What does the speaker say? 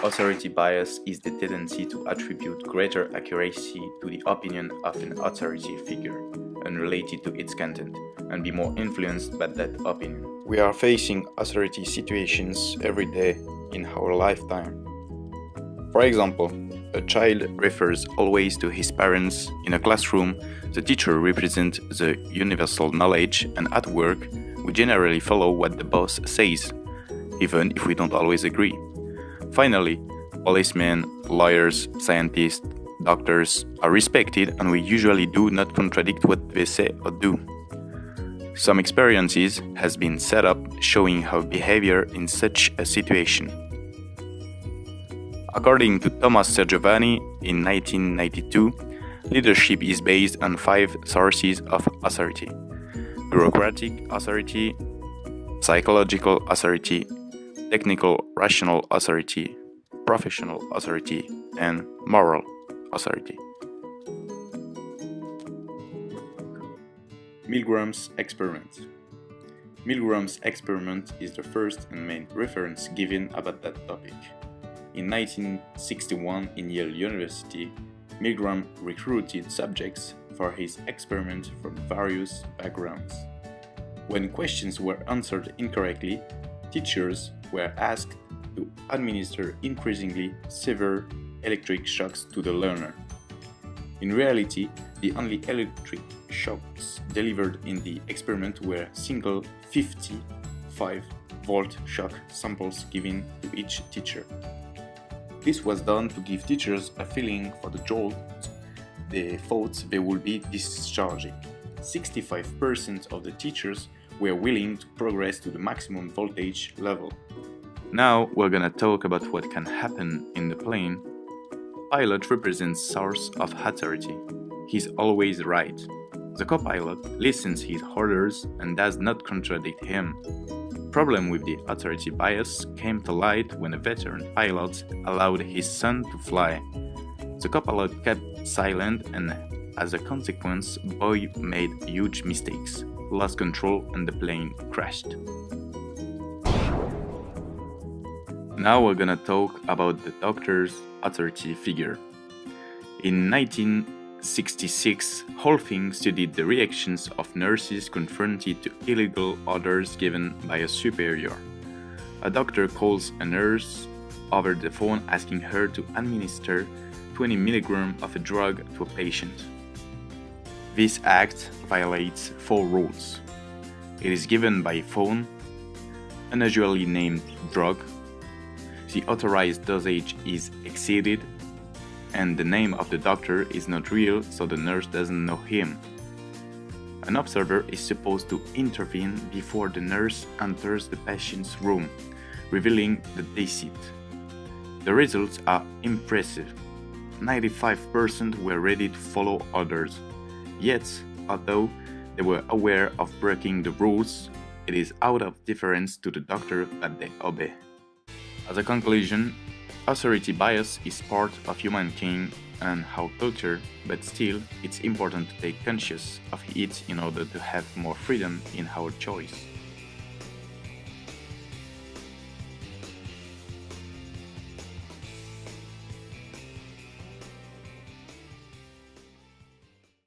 Authority bias is the tendency to attribute greater accuracy to the opinion of an authority figure, unrelated to its content, and be more influenced by that opinion. We are facing authority situations every day in our lifetime. For example, a child refers always to his parents. In a classroom, the teacher represents the universal knowledge, and at work, we generally follow what the boss says, even if we don't always agree. Finally, policemen, lawyers, scientists, doctors are respected, and we usually do not contradict what they say or do. Some experiences has been set up showing how behavior in such a situation. According to Thomas Sergiovanni in 1992, leadership is based on 5 sources of authority: bureaucratic authority, psychological authority, technical rational authority, professional authority, and moral authority. Milgram's experiment. Milgram's experiment is the first and main reference given about that topic. In 1961 in Yale University, Milgram recruited subjects for his experiment from various backgrounds. When questions were answered incorrectly, teachers were asked to administer increasingly severe electric shocks to the learner. In reality, the only electric shocks delivered in the experiment were single 55-volt shock samples given to each teacher. This was done to give teachers a feeling for the jolt they thought they would be discharging. 65% of the teachers were willing to progress to the maximum voltage level. Now we're gonna talk about what can happen in the plane. Pilot represents source of authority. He's always right. The co-pilot listens his orders and does not contradict him. Problem with the authority bias came to light when a veteran pilot allowed his son to fly. The co-pilot kept silent, and as a consequence, boy made huge mistakes, lost control, and the plane crashed. Now we're gonna talk about the doctor's authority figure. In 1966, Holfing studied the reactions of nurses confronted to illegal orders given by a superior. A doctor calls a nurse over the phone asking her to administer 20 mg of a drug to a patient. This act violates 4 rules. It is given by phone, unusually named drug, the authorized dosage is exceeded, and the name of the doctor is not real, so the nurse doesn't know him. An observer is supposed to intervene before the nurse enters the patient's room, revealing the deceit. The results are impressive. 95% were ready to follow orders. Yet, although they were aware of breaking the rules, it is out of deference to the doctor that they obey. As a conclusion, authority bias is part of humankind and our culture, but still, it's important to take conscious of it in order to have more freedom in our choice.